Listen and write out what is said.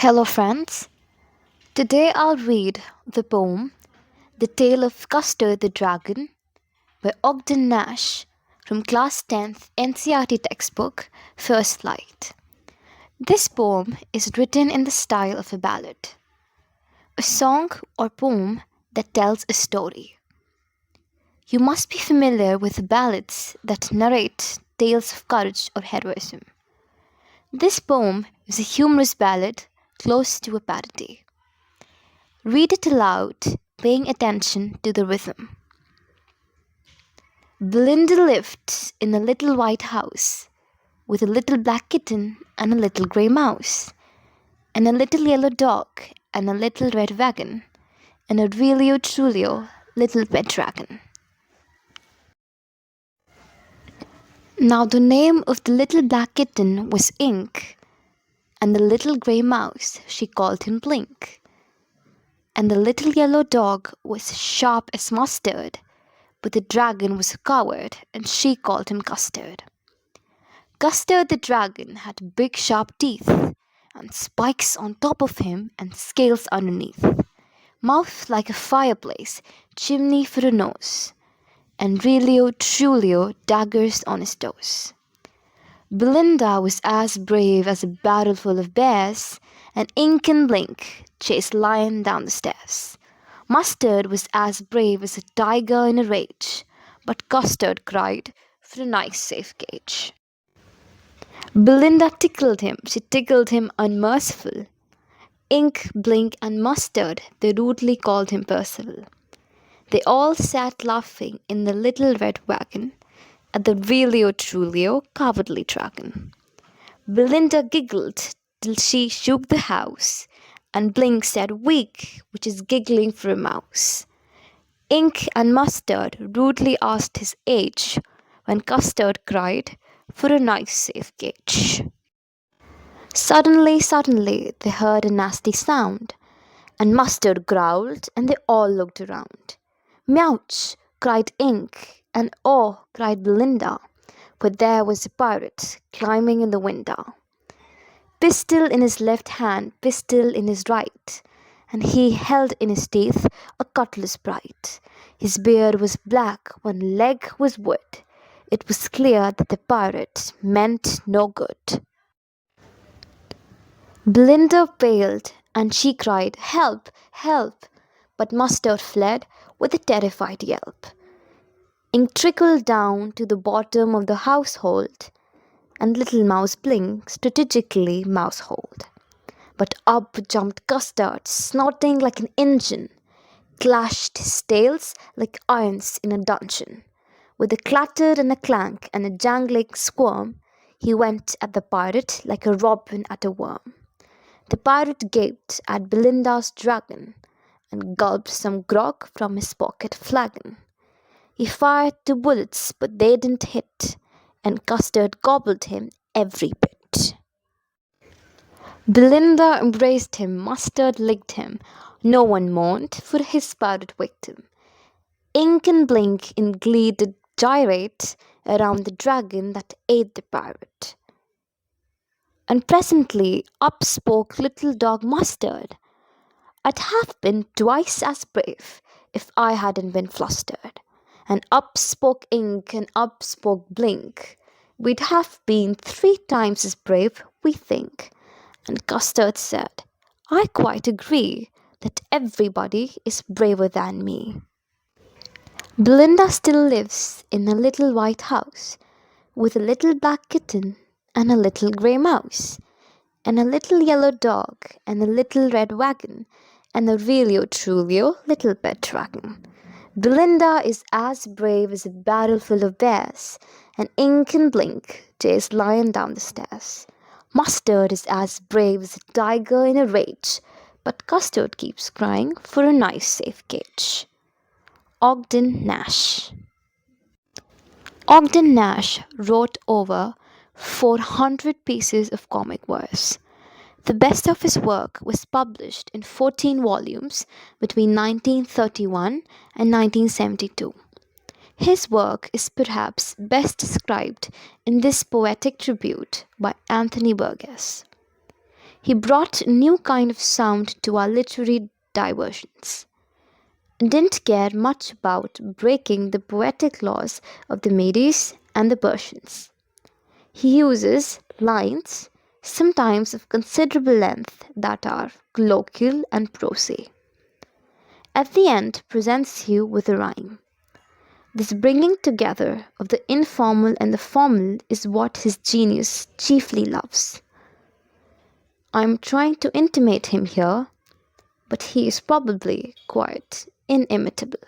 Hello, friends. Today I'll read the poem The Tale of Custard the Dragon by Ogden Nash from Class 10th NCERT textbook First Light. This poem is written in the style of a ballad, a song or poem that tells a story. You must be familiar with ballads that narrate tales of courage or heroism. This poem is a humorous ballad close to a parody. Read it aloud, paying attention to the rhythm. Belinda lived in a little white house with a little black kitten and a little grey mouse, and a little yellow dog and a little red wagon, and a really truly little pet dragon. Now the name of the little black kitten was Ink, and the little grey mouse she called him Blink. And the little yellow dog was sharp as mustard, but the dragon was a coward, and she called him Custard. Custard the dragon had big sharp teeth, and spikes on top of him, and scales underneath, mouth like a fireplace, chimney for a nose, and truly daggers on his toes. Belinda was as brave as a barrel full of bears, and Ink and Blink chased Lion down the stairs. Mustard was as brave as a tiger in a rage, but Custard cried for a nice safe cage. Belinda tickled him, she tickled him unmerciful. Ink, Blink, and Mustard, they rudely called him Percival. They all sat laughing in the little red wagon at the truly cowardly dragon. Belinda giggled till she shook the house, and Blink said weak, which is giggling for a mouse. Ink and Mustard rudely asked his age, when Custard cried for a nice safe cage. Suddenly, they heard a nasty sound, and Mustard growled, and they all looked around. Mouch! Cried Ink, and oh! Cried Belinda, for there was a pirate climbing in the window. Pistol in his left hand, pistol in his right, and he held in his teeth a cutlass bright. His beard was black, one leg was wood. It was clear that the pirate meant no good. Belinda paled, and she cried, "Help! Help!" But Mustard fled with a terrified yelp. Ink trickled down to the bottom of the household, and little mouse Blink strategically mouseholed. But up jumped Custard, snorting like an engine, clashed his tails like irons in a dungeon. With a clatter and a clank and a jangling squirm, he went at the pirate like a robin at a worm. The pirate gaped at Belinda's dragon, and gulped some grog from his pocket flagon. He fired 2 bullets, but they didn't hit, and Custard gobbled him every bit. Belinda embraced him, Mustard licked him. No one mourned for his pirate victim. Ink and Blink in glee did gyrate around the dragon that ate the pirate. And presently up spoke little dog Mustard. "I'd have been twice as brave if I hadn't been flustered." And up spoke Ink and up spoke Blink. "We'd have been 3 times as brave, we think." And Custard said, "I quite agree that everybody is braver than me." Belinda still lives in a little white house with a little black kitten and a little grey mouse, and a little yellow dog and a little red wagon, and a truly little pet dragon. Belinda is as brave as a barrel full of bears, and Ink and Blink chase Lion down the stairs. Mustard is as brave as a tiger in a rage, but Custard keeps crying for a nice safe cage. Ogden Nash. Ogden Nash wrote over 400 pieces of comic verse. The best of his work was published in 14 volumes between 1931 and 1972. His work is perhaps best described in this poetic tribute by Anthony Burgess. He brought a new kind of sound to our literary diversions, and didn't care much about breaking the poetic laws of the Medes and the Persians. He uses lines, sometimes of considerable length, that are colloquial and prosy. At the end presents you with a rhyme. This bringing together of the informal and the formal is what his genius chiefly loves. I am trying to intimate him here, but he is probably quite inimitable.